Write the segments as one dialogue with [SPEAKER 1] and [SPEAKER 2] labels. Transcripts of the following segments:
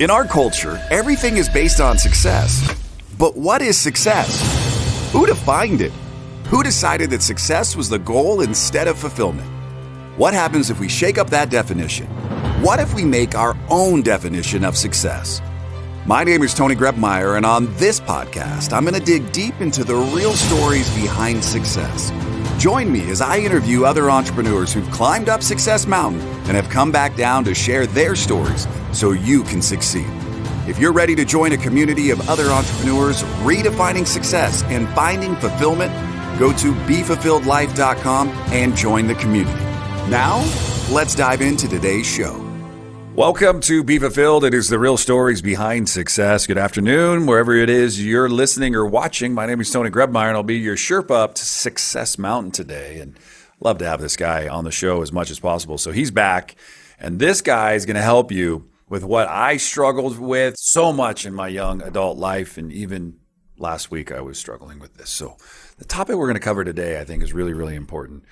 [SPEAKER 1] In our culture, everything is based on success. But what is success? Who defined it? Who decided that success was the goal instead of fulfillment? What happens if we shake up that definition? What if we make our own definition of success? My name is Tony Grebmeyer, and on this podcast, I'm going to dig deep into the real stories behind success. Join me as I interview other entrepreneurs who've climbed up Success Mountain and have come back down to share their stories so you can succeed. If you're ready to join a community of other entrepreneurs redefining success and finding fulfillment, go to BeFulfilledLife.com and join the community. Now, let's dive into today's show. Welcome to Be Fulfilled. It is the real stories behind success. Good afternoon, wherever it is you're listening or watching. My name is Tony Grebmeyer, and I'll be your Sherpa up to Success Mountain today. And love to have this guy on the show as much as possible. So he's back, and this guy is going to help you with what I struggled with so much in my young adult life, and even last week I was struggling with this. So the topic we're going to cover today, I think, is really, really important.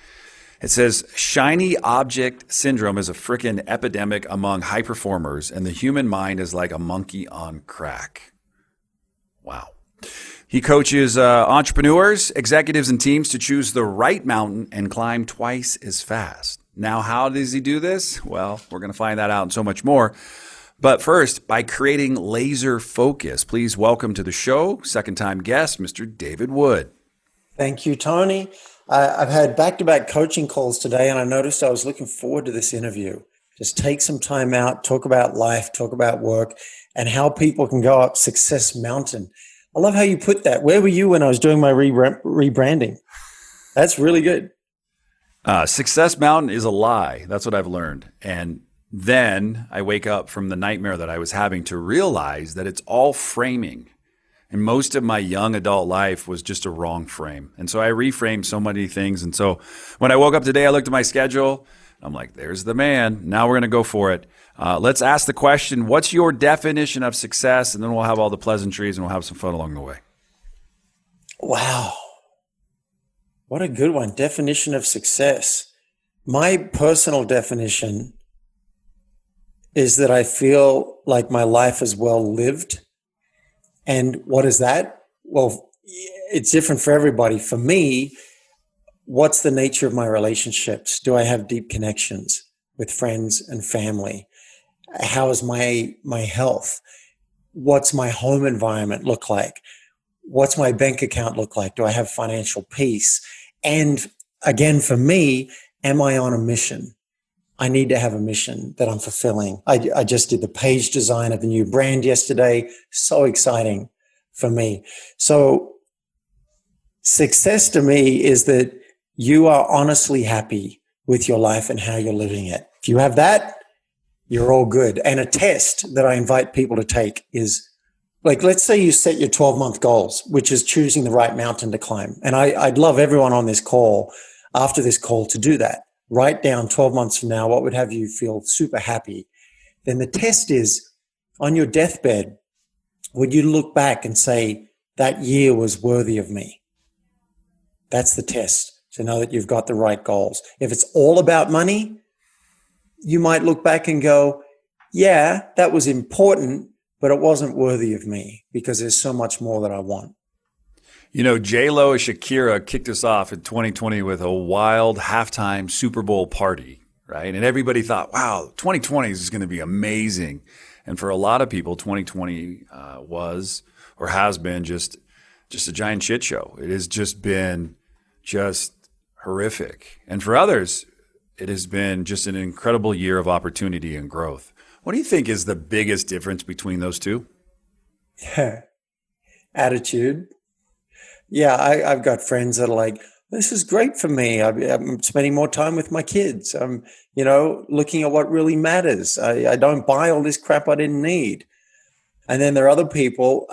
[SPEAKER 1] It says, shiny object syndrome is a freaking epidemic among high performers, and the human mind is like a monkey on crack. Wow. He coaches entrepreneurs, executives, and teams to choose the right mountain and climb twice as fast. Now, how does he do this? Well, we're going to find that out and so much more. But first, by creating laser focus, please welcome to the show, second-time guest, Mr. David Wood.
[SPEAKER 2] Thank you, Tony. I've had back-to-back coaching calls today, and I noticed I was looking forward to this interview. Just take some time out, talk about life, talk about work, and how people can go up Success Mountain. I love how you put that. Where were you when I was doing my rebranding? That's really good.
[SPEAKER 1] Success Mountain is a lie. That's what I've learned. And then I wake up from the nightmare that I was having to realize that it's all framing. And most of my young adult life was just a wrong frame. And so I reframed so many things. And so when I woke up today, I looked at my schedule. I'm like, there's the man. Now we're going to go for it. Let's ask the question, what's your definition of success? And then we'll have all the pleasantries and we'll have some fun along the way.
[SPEAKER 2] Wow. What a good one. Definition of success. My personal definition is that I feel like my life is well lived. And what is that? Well, it's different for everybody. For me, what's the nature of my relationships? Do I have deep connections with friends and family? How is my health? What's my home environment look like? What's my bank account look like? Do I have financial peace? And again, for me, am I on a mission? I need to have a mission that I'm fulfilling. I just did the page design of the new brand yesterday. So exciting for me. So success to me is that you are honestly happy with your life and how you're living it. If you have that, you're all good. And a test that I invite people to take is, like, let's say you set your 12-month goals, which is choosing the right mountain to climb. And I'd love everyone on this call, after this call, to do that. Write down 12 months from now, what would have you feel super happy? Then the test is, on your deathbed, would you look back and say, that year was worthy of me? That's the test, to know that you've got the right goals. If it's all about money, you might look back and go, yeah, that was important, but it wasn't worthy of me because there's so much more that I want.
[SPEAKER 1] You know, J-Lo and Shakira kicked us off in 2020 with a wild halftime Super Bowl party, right? And everybody thought, wow, 2020 is going to be amazing. And for a lot of people, 2020 was or has been just a giant shit show. It has just been just horrific. And for others, it has been just an incredible year of opportunity and growth. What do you think is the biggest difference between those two?
[SPEAKER 2] Attitude. Yeah, I've got friends that are like, this is great for me. I'm spending more time with my kids. I'm, looking at what really matters. I don't buy all this crap I didn't need. And then there are other people,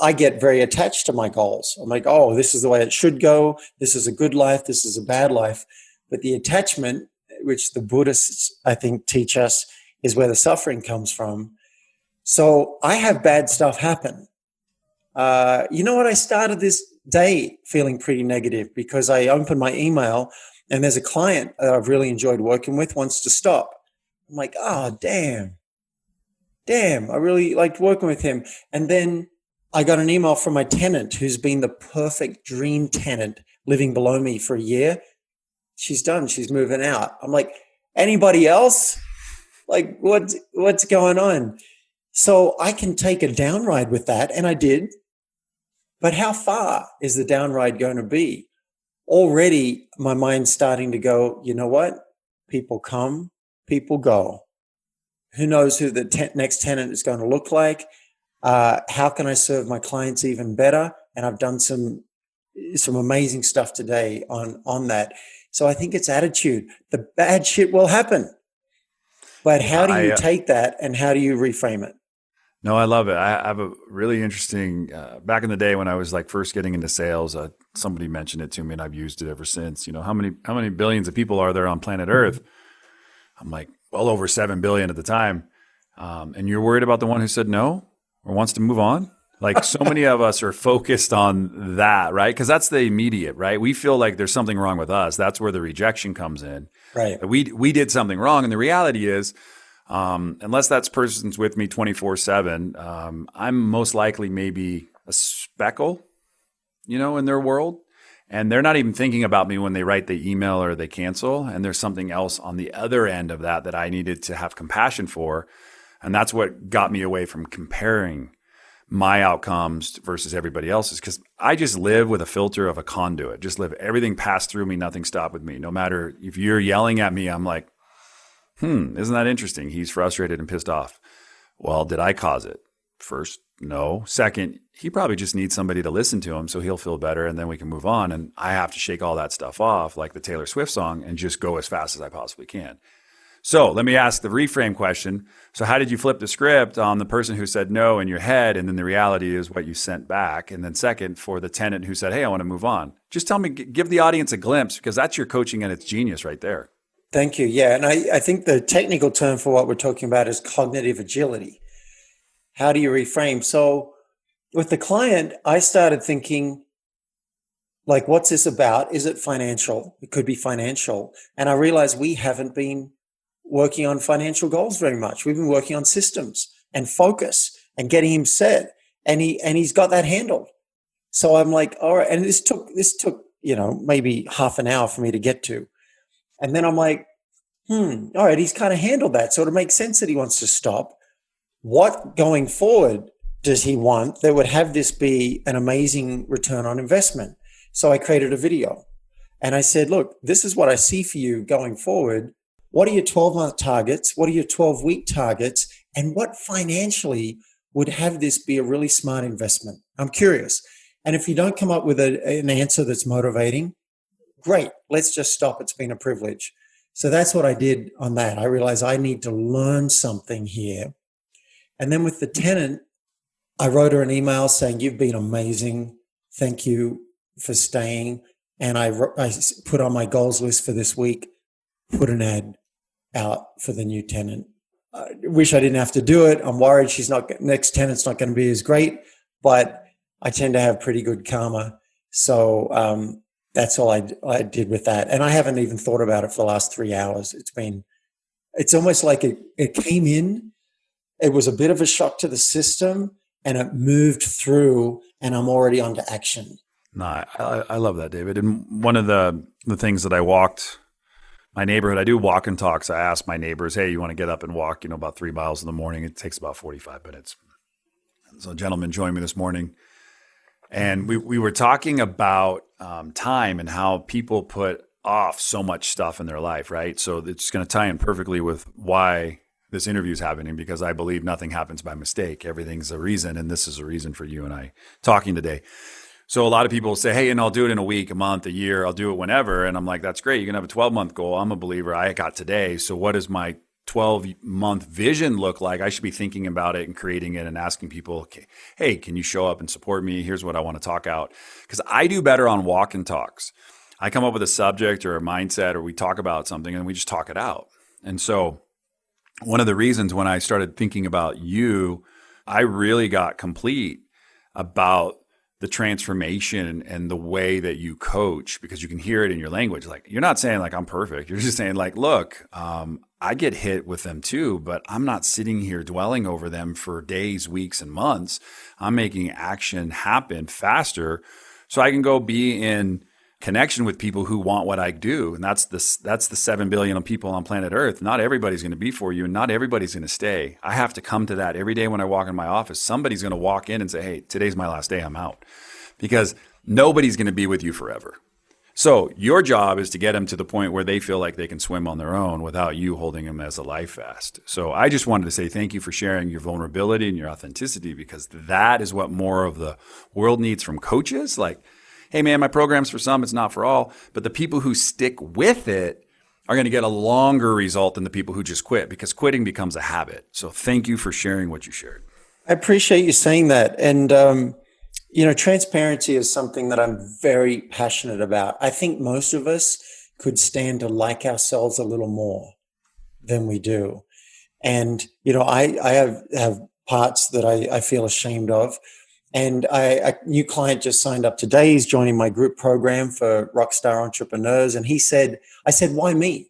[SPEAKER 2] I get very attached to my goals. I'm like, oh, this is the way it should go. This is a good life. This is a bad life. But the attachment, which the Buddhists, I think, teach us, is where the suffering comes from. So I have bad stuff happen. You know what? I started this day feeling pretty negative because I opened my email and there's a client that I've really enjoyed working with wants to stop. I'm like, oh, damn. damn, I really liked working with him. And then I got an email from my tenant who's been the perfect dream tenant living below me for a year. She's done. She's moving out. I'm like, anybody else? Like, what's going on? So I can take a downride with that, and I did. But how far is the downride going to be? Already my mind's starting to go, you know what? People come, people go. Who knows who the next tenant is going to look like? How can I serve my clients even better? And I've done some amazing stuff today on that. So I think it's attitude. The bad shit will happen. But how do you take that and how do you reframe it?
[SPEAKER 3] No, I love it. I have a really interesting, back in the day when I was like first getting into sales, somebody mentioned it to me and I've used it ever since. You know, how many billions of people are there on planet Earth? I'm like, well over 7 billion at the time. And you're worried about the one who said no or wants to move on? Like so many of us are focused on that, right? Because that's the immediate, right? We feel like there's something wrong with us. That's where the rejection comes in.
[SPEAKER 2] Right.
[SPEAKER 3] We did something wrong. And the reality is, unless that person's with me 24/7, I'm most likely maybe a speckle, in their world. And they're not even thinking about me when they write the email or they cancel. And there's something else on the other end of that I needed to have compassion for. And that's what got me away from comparing my outcomes versus everybody else's, because I just live with a filter of a conduit. Just live, everything passed through me, nothing stopped with me. No matter if you're yelling at me, I'm like, isn't that interesting? He's frustrated and pissed off. Well, did I cause it? First, no. Second, he probably just needs somebody to listen to him so he'll feel better and then we can move on. And I have to shake all that stuff off like the Taylor Swift song and just go as fast as I possibly can. So let me ask the reframe question. So how did you flip the script on the person who said no in your head, and then the reality is what you sent back? And then second, for the tenant who said, hey, I want to move on. Just tell me, give the audience a glimpse, because that's your coaching at its genius right there.
[SPEAKER 2] Thank you. Yeah. And I think the technical term for what we're talking about is cognitive agility. How do you reframe? So with the client, I started thinking, like, what's this about? Is it financial? It could be financial. And I realized we haven't been working on financial goals very much. We've been working on systems and focus and getting him set. And he's got that handled. So I'm like, all right. And this took, maybe half an hour for me to get to. And then I'm like, all right, he's kind of handled that. So it makes sense that he wants to stop. What going forward does he want that would have this be an amazing return on investment? So I created a video and I said, look, this is what I see for you going forward. What are your 12-month targets? What are your 12-week targets? And what financially would have this be a really smart investment? I'm curious. And if you don't come up with an answer that's motivating, great. Let's just stop. It's been a privilege. So that's what I did on that. I realized I need to learn something here. And then with the tenant, I wrote her an email saying, you've been amazing. Thank you for staying. And I put on my goals list for this week, put an ad out for the new tenant. I wish I didn't have to do it. I'm worried next tenant's not going to be as great, but I tend to have pretty good karma. So that's all I did with that. And I haven't even thought about it for the last 3 hours. It's almost like it came in. It was a bit of a shock to the system and it moved through and I'm already onto action.
[SPEAKER 3] No, I love that, David. And one of the things that I walked my neighborhood, I do walk and talks. I ask my neighbors, hey, you want to get up and walk, about 3 miles in the morning? It takes about 45 minutes. So a gentleman joined me this morning and we were talking about time and how people put off so much stuff in their life, right? So it's going to tie in perfectly with why this interview is happening, because I believe nothing happens by mistake. Everything's a reason, and this is a reason for you and I talking today. So a lot of people say, hey, and I'll do it in a week, a month, a year. I'll do it whenever. And I'm like, that's great. You can have a 12-month goal. I'm a believer. I got today. So what does my 12-month vision look like? I should be thinking about it and creating it and asking people, okay, hey, can you show up and support me? Here's what I want to talk out. Because I do better on walk and talks. I come up with a subject or a mindset, or we talk about something and we just talk it out. And so one of the reasons when I started thinking about you, I really got complete about the transformation and the way that you coach, because you can hear it in your language. Like, you're not saying like, I'm perfect. You're just saying like, look, I get hit with them too, but I'm not sitting here dwelling over them for days, weeks, and months. I'm making action happen faster so I can go be in connection with people who want what I do. And that's the 7 billion people on planet Earth. Not everybody's going to be for you, and not everybody's going to stay. I have to come to that every day when I walk in my office. Somebody's going to walk in and say, hey, today's my last day, I'm out. Because nobody's going to be with you forever. So your job is to get them to the point where they feel like they can swim on their own without you holding them as a life vest. So I just wanted to say thank you for sharing your vulnerability and your authenticity, because that is what more of the world needs from coaches. Like, hey man, my program's for some, it's not for all. But the people who stick with it are going to get a longer result than the people who just quit, because quitting becomes a habit. So thank you for sharing what you shared.
[SPEAKER 2] I appreciate you saying that. And, transparency is something that I'm very passionate about. I think most of us could stand to like ourselves a little more than we do. And, I have parts that I feel ashamed of. And a new client just signed up today. He's joining my group program for rockstar entrepreneurs. And I said, why me?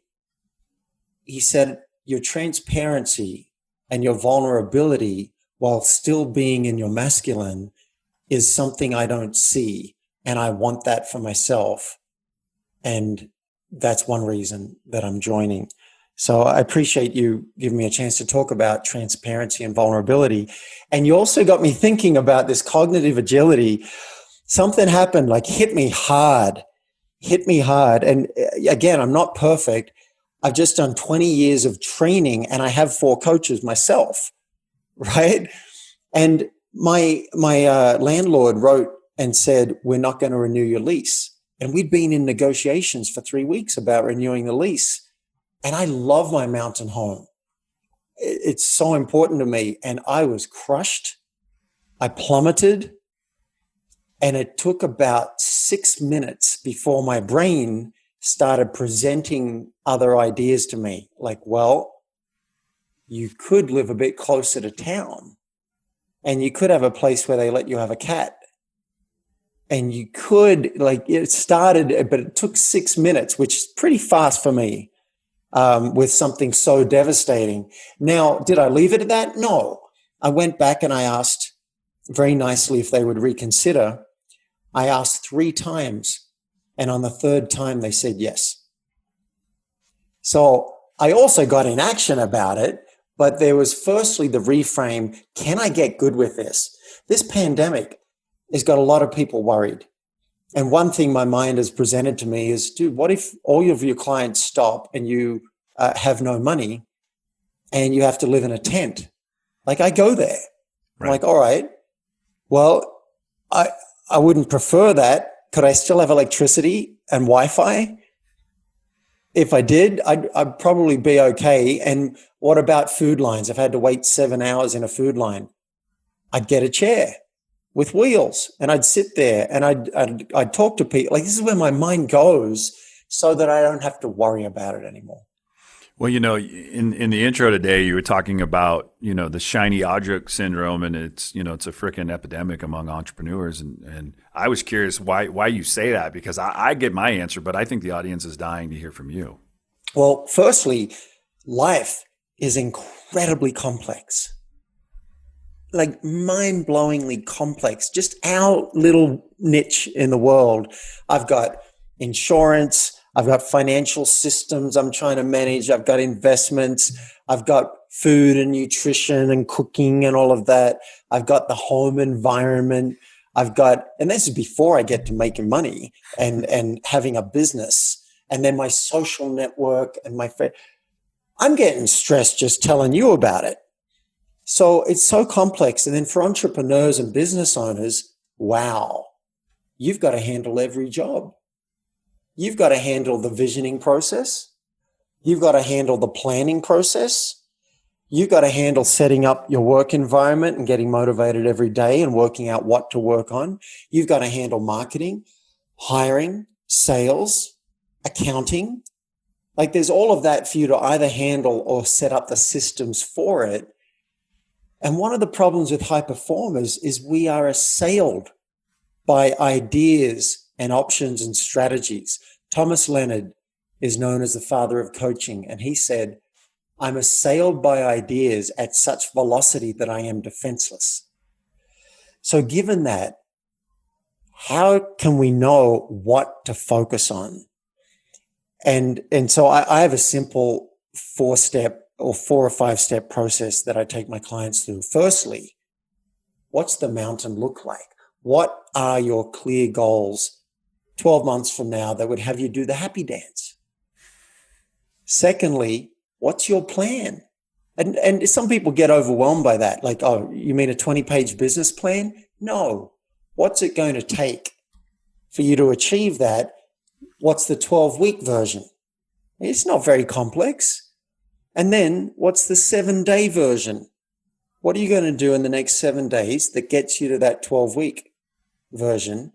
[SPEAKER 2] He said, your transparency and your vulnerability while still being in your masculine is something I don't see. And I want that for myself. And that's one reason that I'm joining. So I appreciate you giving me a chance to talk about transparency and vulnerability. And you also got me thinking about this cognitive agility. Something happened, like hit me hard. And again, I'm not perfect. I've just done 20 years of training and I have 4 coaches myself, right? And my landlord wrote and said, we're not going to renew your lease. And we'd been in negotiations for 3 weeks about renewing the lease. And I love my mountain home. It's so important to me. And I was crushed. I plummeted. And it took about 6 minutes before my brain started presenting other ideas to me. Like, well, you could live a bit closer to town. And you could have a place where they let you have a cat. And you could, it started, but it took 6 minutes, which is pretty fast for me. With something so devastating. Now, did I leave it at that? No. I went back and I asked very nicely if they would reconsider. I asked 3 times, and on the 3rd time, they said yes. So I also got in action about it, but there was firstly the reframe. Can I get good with this? This pandemic has got a lot of people worried. And one thing my mind has presented to me is, dude, what if all of your clients stop and you have no money and you have to live in a tent? Like, I go there. Right. I'm like, all right, well, I wouldn't prefer that. Could I still have electricity and Wi-Fi? If I did, I'd probably be okay. And what about food lines? If I had to wait 7 hours in a food line, I'd get a chair with wheels and I'd sit there and I'd talk to people. Like, this is where my mind goes so that I don't have to worry about it anymore.
[SPEAKER 3] Well, in the intro today, you were talking about, the shiny object syndrome, and it's a freaking epidemic among entrepreneurs. And I was curious why you say that, because I get my answer, but I think the audience is dying to hear from you.
[SPEAKER 2] Well, firstly, life is incredibly complex. Like, mind-blowingly complex. Just our little niche in the world. I've got insurance, I've got financial systems I'm trying to manage, I've got investments, I've got food and nutrition and cooking and all of that. I've got the home environment. And this is before I get to making money and having a business, and then my social network and I'm getting stressed just telling you about it. So it's so complex. And then for entrepreneurs and business owners, wow, you've got to handle every job. You've got to handle the visioning process. You've got to handle the planning process. You've got to handle setting up your work environment and getting motivated every day and working out what to work on. You've got to handle marketing, hiring, sales, accounting. Like, there's all of that for you to either handle or set up the systems for it. And one of the problems with high performers is we are assailed by ideas and options and strategies. Thomas Leonard is known as the father of coaching, and he said, I'm assailed by ideas at such velocity that I am defenseless. So given that, how can we know what to focus on? And so I have a simple 4-step or 4 or 5-step process that I take my clients through. Firstly, what's the mountain look like? What are your clear goals 12 months from now that would have you do the happy dance? Secondly, what's your plan? And some people get overwhelmed by that. Like, oh, you mean a 20-page business plan? No. What's it going to take for you to achieve that? What's the 12-week version? It's not very complex. And then what's the 7-day version? What are you going to do in the next 7 days that gets you to that 12-week version?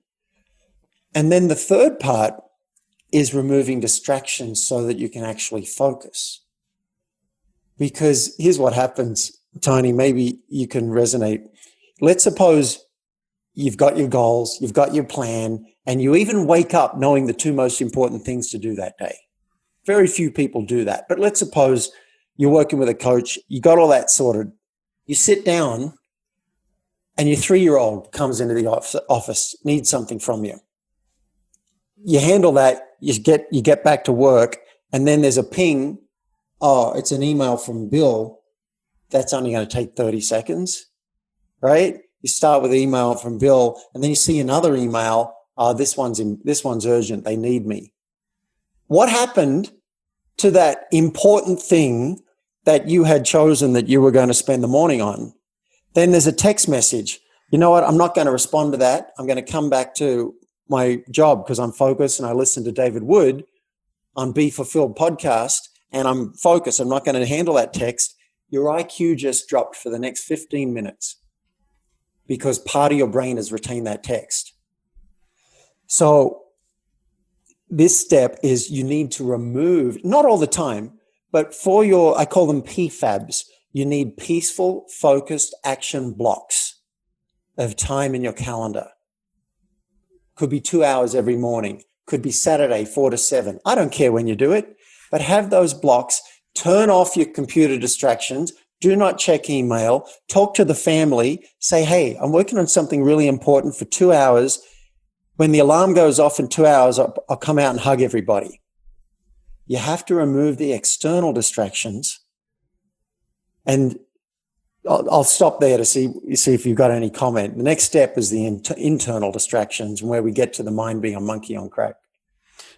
[SPEAKER 2] And then the third part is removing distractions so that you can actually focus. Because here's what happens, Tony, maybe you can resonate. Let's suppose you've got your goals, you've got your plan, and you even wake up knowing the 2 most important things to do that day. Very few people do that. But let's suppose you're working with a coach, you got all that sorted. You sit down and your 3-year-old comes into the office, needs something from you. You handle that, you get back to work, and then there's a ping. Oh, it's an email from Bill. That's only going to take 30 seconds, right? You start with an email from Bill, and then you see another email. Oh, this one's urgent. They need me. What happened to that important thing that you had chosen that you were going to spend the morning on? Then there's a text message. You know what? I'm not going to respond to that. I'm going to come back to my job because I'm focused and I listen to David Wood on Be Fulfilled podcast and I'm focused. I'm not going to handle that text. Your IQ just dropped for the next 15 minutes because part of your brain has retained that text. So this step is you need to remove, not all the time, but for your, I call them PFABs, you need peaceful, focused action blocks of time in your calendar. Could be 2 hours every morning. Could be Saturday, 4 to 7. I don't care when you do it, but have those blocks. Turn off your computer distractions. Do not check email. Talk to the family. Say, hey, I'm working on something really important for 2 hours. When the alarm goes off in 2 hours, I'll come out and hug everybody. You have to remove the external distractions. And I'll stop there to see if you've got any comment. The next step is the internal distractions, where we get to the mind being a monkey on crack.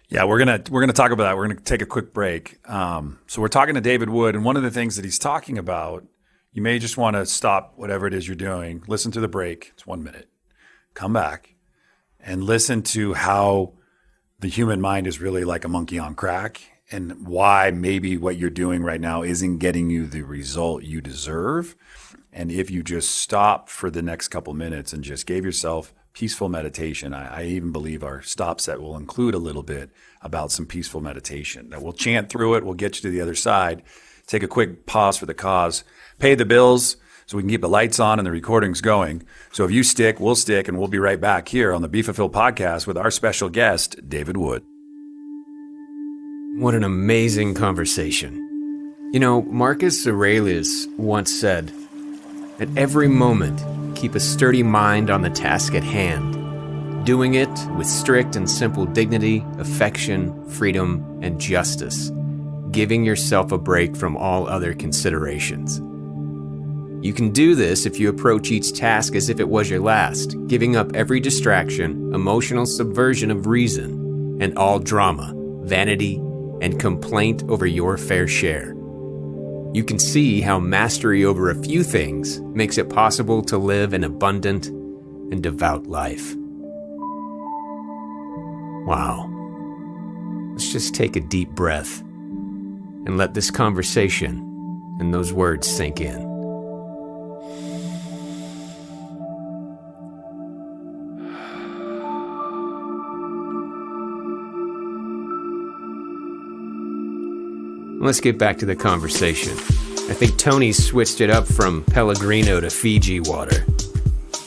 [SPEAKER 3] Yeah, we're gonna talk about that. We're gonna take a quick break. So we're talking to David Wood, and one of the things that he's talking about, you may just want to stop whatever it is you're doing, listen to the break. It's 1 minute. Come back and listen to how the human mind is really like a monkey on crack, and why maybe what you're doing right now isn't getting you the result you deserve. And if you just stop for the next couple minutes and just gave yourself peaceful meditation, I even believe our stop set will include a little bit about some peaceful meditation that we'll chant through it. We'll get you to the other side. Take a quick pause for the cause, pay the bills so we can keep the lights on and the recordings going. So if you stick, we'll stick, and we'll be right back here on the Be Fulfilled podcast with our special guest, David Wood.
[SPEAKER 4] What an amazing conversation. You know, Marcus Aurelius once said, "At every moment, keep a sturdy mind on the task at hand, doing it with strict and simple dignity, affection, freedom, and justice, giving yourself a break from all other considerations." You can do this if you approach each task as if it was your last, giving up every distraction, emotional subversion of reason, and all drama, vanity, and complaint over your fair share. You can see how mastery over a few things makes it possible to live an abundant and devout life. Wow. Let's just take a deep breath and let this conversation and those words sink in. Let's get back to the conversation. I think Tony's switched it up from Pellegrino to Fiji water.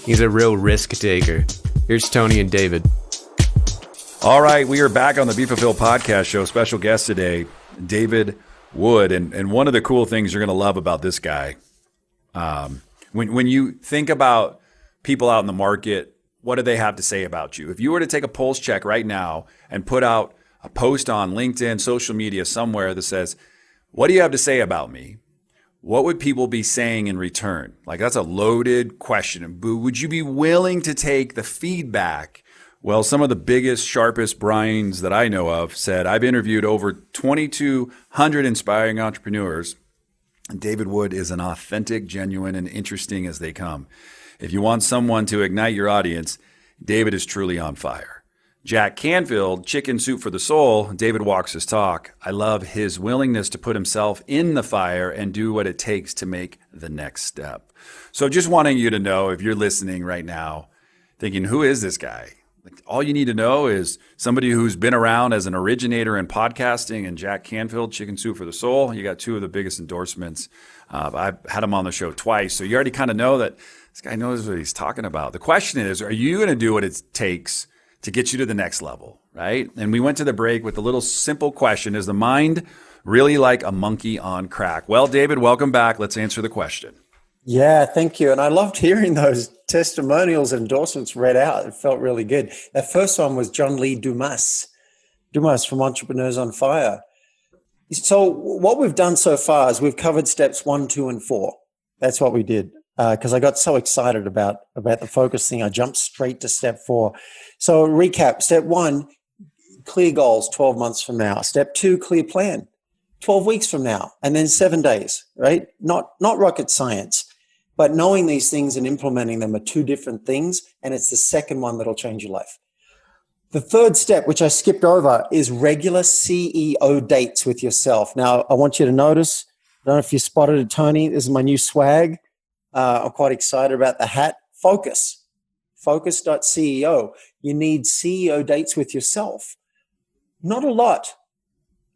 [SPEAKER 4] He's a real risk taker, Here's Tony and David.
[SPEAKER 3] All right, we are back on the Be Fulfilled podcast show. Special guest today, David Wood. And one of the cool things you're going to love about this guy, when you think about people out in the market, what do they have to say about you? If you were to take a pulse check right now and put out a post on LinkedIn, social media, somewhere that says, what do you have to say about me? What would people be saying in return? Like, that's a loaded question. But would you be willing to take the feedback? Well, some of the biggest, sharpest brains that I know of said, I've interviewed over 2,200 inspiring entrepreneurs. And David Wood is an authentic, genuine, and interesting as they come. If you want someone to ignite your audience, David is truly on fire. Jack Canfield, Chicken Soup for the Soul, David walks his talk. I love his willingness to put himself in the fire and do what it takes to make the next step. So just wanting you to know, if you're listening right now, thinking, who is this guy? Like, all you need to know is somebody who's been around as an originator in podcasting, and Jack Canfield, Chicken Soup for the Soul. You got two of the biggest endorsements. I've had him on the show twice, so you already kind of know that this guy knows what he's talking about. The question is, are you going to do what it takes to get you to the next level, right? And we went to the break with a little simple question. Is the mind really like a monkey on crack? Well, David, welcome back. Let's answer the question.
[SPEAKER 2] Yeah, thank you. And I loved hearing those testimonials and endorsements read out. It felt really good. That first one was John Lee Dumas from Entrepreneurs on Fire. So what we've done so far is we've covered steps 1, 2, and 4. That's what we did. Because I got so excited about the focus thing, I jumped straight to step 4. So recap, step 1, clear goals 12 months from now. Step 2, clear plan 12 weeks from now. And then 7 days, right? Not rocket science, but knowing these things and implementing them are two different things. And it's the second one that'll change your life. The third step, which I skipped over, is regular CEO dates with yourself. Now, I want you to notice, I don't know if you spotted it, Tony, this is my new swag. I'm quite excited about the hat. Focus.ceo. You need CEO dates with yourself. Not a lot.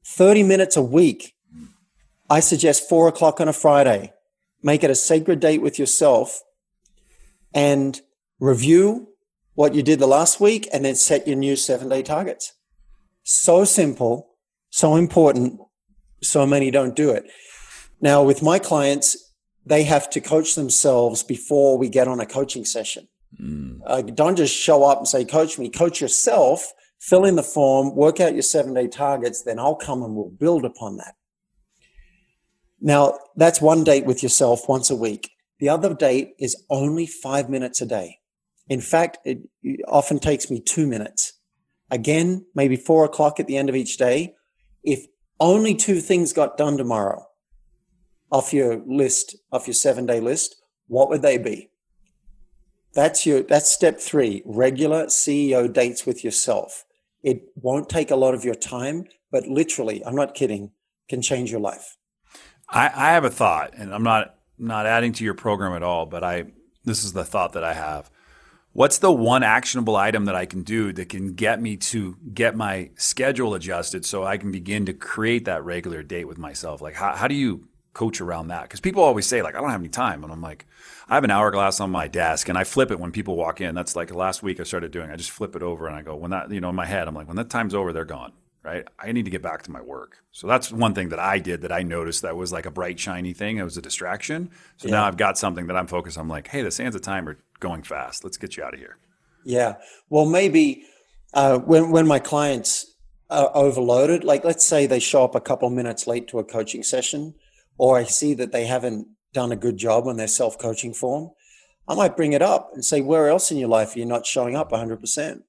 [SPEAKER 2] 30 minutes a week. I suggest 4 o'clock on a Friday. Make it a sacred date with yourself and review what you did the last week and then set your new 7-day targets. So simple, so important. So many don't do it. Now, with my clients, they have to coach themselves before we get on a coaching session. Don't just show up and say, coach me. Coach yourself, fill in the form, work out your 7-day targets, then I'll come and we'll build upon that. Now, that's one date with yourself once a week. The other date is only 5 minutes a day. In fact, it often takes me 2 minutes. Again, maybe 4 o'clock at the end of each day. If only 2 things got done tomorrow off your 7-day list, what would they be? That's step 3, regular CEO dates with yourself. It won't take a lot of your time, but literally, I'm not kidding, can change your life.
[SPEAKER 3] I have a thought, and I'm not adding to your program at all, but this is the thought that I have. What's the one actionable item that I can do that can get me to get my schedule adjusted so I can begin to create that regular date with myself? Like, how do you coach around that? Because people always say, like, I don't have any time. And I'm like, I have an hourglass on my desk and I flip it when people walk in. That's like last week I started doing. I just flip it over and I go, when that, in my head, I'm like, when that time's over, they're gone, right? I need to get back to my work. So that's one thing that I did that I noticed that was like a bright, shiny thing. It was a distraction. So now I've got something that I'm focused on. I'm like, hey, the sands of time are going fast. Let's get you out of here. Yeah.
[SPEAKER 2] Well, maybe when my clients are overloaded, like let's say they show up a couple of minutes late to a coaching session, or I see that they haven't done a good job on their self-coaching form, I might bring it up and say, where else in your life are you not showing up 100%?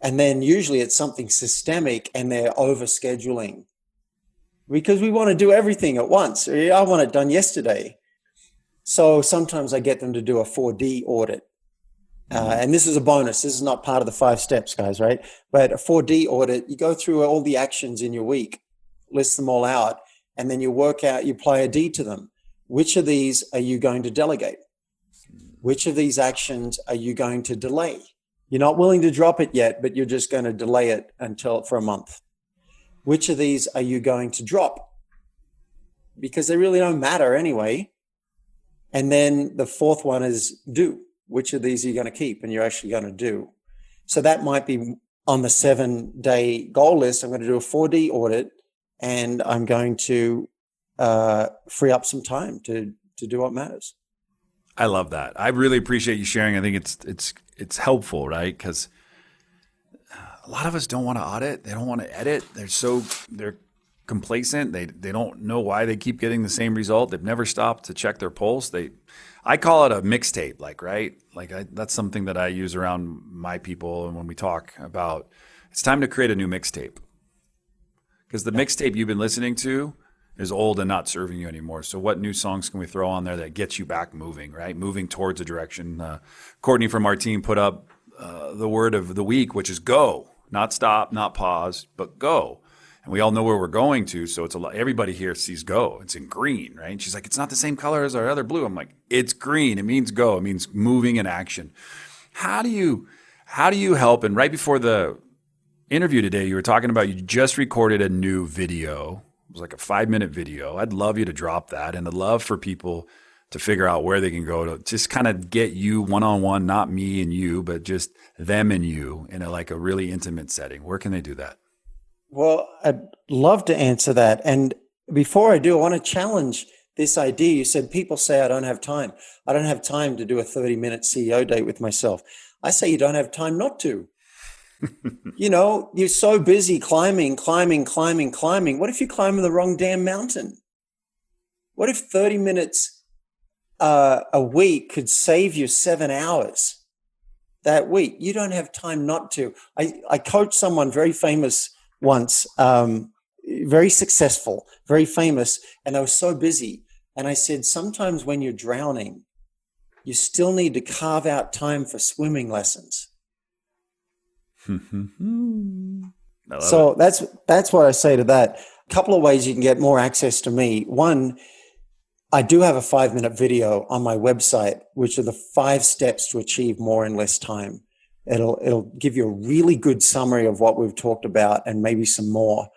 [SPEAKER 2] And then usually it's something systemic and they're over-scheduling because we want to do everything at once. I want it done yesterday. So sometimes I get them to do a 4D audit. And this is a bonus. This is not part of the 5 steps, guys, right? But a 4D audit, you go through all the actions in your week, list them all out, and then you work out, you apply a D to them. Which of these are you going to delegate? Which of these actions are you going to delay? You're not willing to drop it yet, but you're just going to delay it for a month. Which of these are you going to drop? Because they really don't matter anyway. And then the fourth one is do. which of these are you going to keep and you're actually going to do. So that might be on the 7-day goal list. I'm going to do a 4D audit, and I'm going to free up some time to do what matters.
[SPEAKER 3] I love that. I really appreciate you sharing. I think it's helpful, right? Because a lot of us don't want to audit. They don't want to edit. They're complacent. They don't know why they keep getting the same result. They've never stopped to check their pulse. I call it a mixtape, right? That's something that I use around my people, and when we talk about it's time to create a new mixtape, because the mixtape you've been listening to is old and not serving you anymore. So what new songs can we throw on there that gets you back moving, right? Moving towards a direction. Courtney from our team put up the word of the week, which is go, not stop, not pause, but go. And we all know where we're going to. So it's everybody here sees go. It's in green, right? And she's like, it's not the same color as our other blue. I'm like, it's green. It means go. It means moving in action. How do you help? And right before the interview today, you were talking about you just recorded a new video. It was like a 5-minute video. I'd love you to drop that, and I'd love for people to figure out where they can go to just kind of get you one-on-one, not me and you, but just them and you in a really intimate setting. Where can they do that?
[SPEAKER 2] Well, I'd love to answer that. And before I do, I want to challenge this idea. You said people say, I don't have time. I don't have time to do a 30-minute CEO date with myself. I say you don't have time not to. You're so busy climbing. What if you're climbing the wrong damn mountain? What if 30 minutes a week could save you 7 hours that week? You don't have time not to. I coached someone very famous once, very successful, very famous, and they were so busy. And I said, sometimes when you're drowning, you still need to carve out time for swimming lessons. So that's what I say to that. A couple of ways you can get more access to me. One, I do have a 5-minute video on my website, which are the 5 steps to achieve more in less time. It'll give you a really good summary of what we've talked about and maybe some more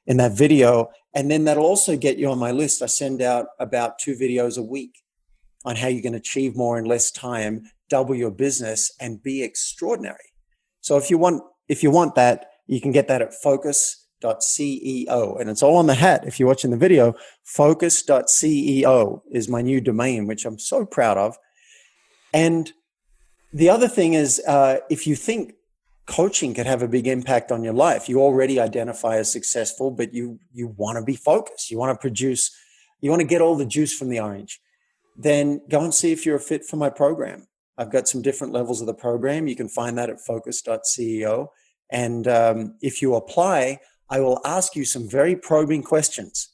[SPEAKER 2] in that video. And then that'll also get you on my list. I send out about 2 videos a week on how you can achieve more in less time, double your business, and be extraordinary. So if you want that, you can get that at focus.ceo. And it's all on the hat. If you're watching the video, focus.ceo is my new domain, which I'm so proud of. And the other thing is, if you think coaching could have a big impact on your life, you already identify as successful, but you want to be focused. You want to produce, you want to get all the juice from the orange. Then go and see if you're a fit for my program. I've got some different levels of the program. You can find that at focus.ceo. And if you apply, I will ask you some very probing questions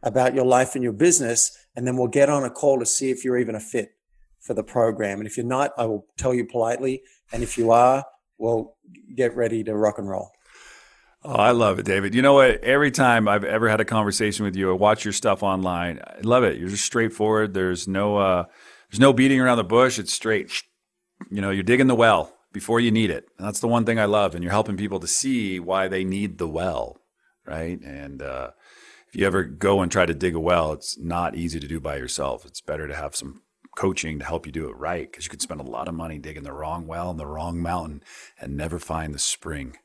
[SPEAKER 2] about your life and your business, and then we'll get on a call to see if you're even a fit for the program. And if you're not, I will tell you politely. And if you are, we'll get ready to rock and roll.
[SPEAKER 3] Oh, I love it, David. You know what? Every time I've ever had a conversation with you or watch your stuff online, I love it. You're just straightforward. There's no beating around the bush. It's straight. You're digging the well before you need it. And that's the one thing I love. And you're helping people to see why they need the well, right? And if you ever go and try to dig a well, it's not easy to do by yourself. It's better to have some coaching to help you do it right, because you could spend a lot of money digging the wrong well in the wrong mountain and never find the spring.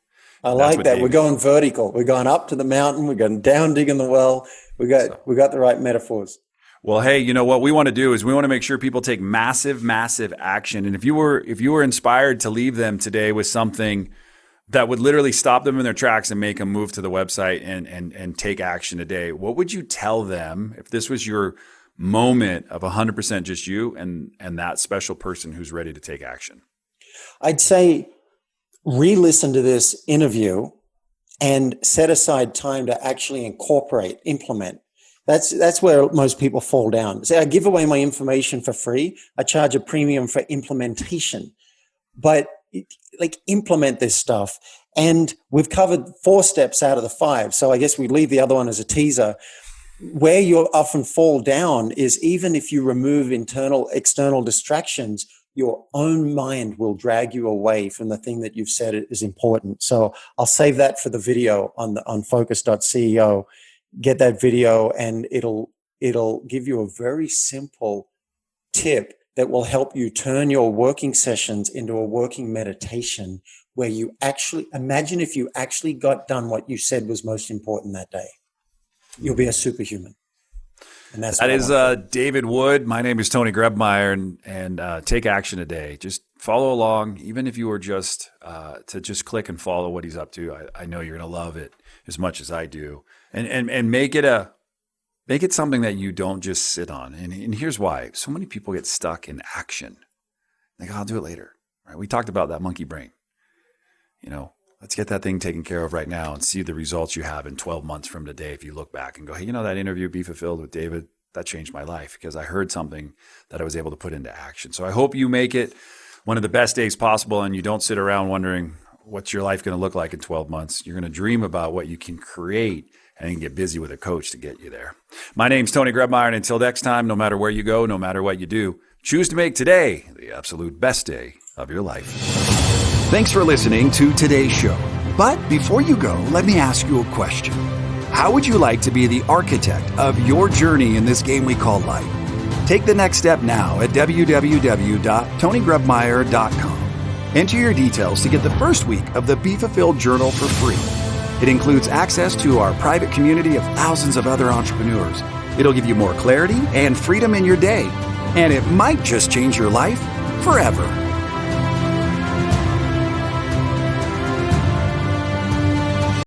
[SPEAKER 2] I like that. We're going vertical. We're going up to the mountain. We're going down digging the well. We got the right metaphors.
[SPEAKER 3] Well, hey, you know what we want to do is we want to make sure people take massive, massive action. And if you were inspired to leave them today with something that would literally stop them in their tracks and make them move to the website and take action today, what would you tell them if this was your moment of 100% just you and that special person who's ready to take action?
[SPEAKER 2] I'd say re-listen to this interview and set aside time to actually implement. That's where most people fall down. Say, I give away my information for free. I charge a premium for implementation, but implement this stuff. And we've covered 4 steps out of the 5. So I guess we leave the other one as a teaser. Where you often fall down is even if you remove external distractions, your own mind will drag you away from the thing that you've said is important. So I'll save that for the video on focus.ceo. Get that video, and it'll give you a very simple tip that will help you turn your working sessions into a working meditation where you actually imagine if you actually got done what you said was most important that day. You'll be a superhuman. And that is
[SPEAKER 3] David Wood. My name is Tony Grebmeyer, and take action today. Just follow along, even if you were just to just click and follow what he's up to. I know you're going to love it as much as I do, and make it something that you don't just sit on. And here's why: so many people get stuck in action. Like, I'll do it later. Right? We talked about that monkey brain. Let's get that thing taken care of right now and see the results you have in 12 months from today. If you look back and go, hey, that interview, Be Fulfilled with David, that changed my life because I heard something that I was able to put into action. So I hope you make it one of the best days possible and you don't sit around wondering what's your life going to look like in 12 months. You're going to dream about what you can create and get busy with a coach to get you there. My name's Tony Grebmeyer, and until next time, no matter where you go, no matter what you do, choose to make today the absolute best day of your life.
[SPEAKER 1] Thanks for listening to today's show. But before you go, let me ask you a question. How would you like to be the architect of your journey in this game we call life? Take the next step now at www.tonygrebmeyer.com. Enter your details to get the first week of the Be Fulfilled Journal for free. It includes access to our private community of thousands of other entrepreneurs. It'll give you more clarity and freedom in your day, and it might just change your life forever.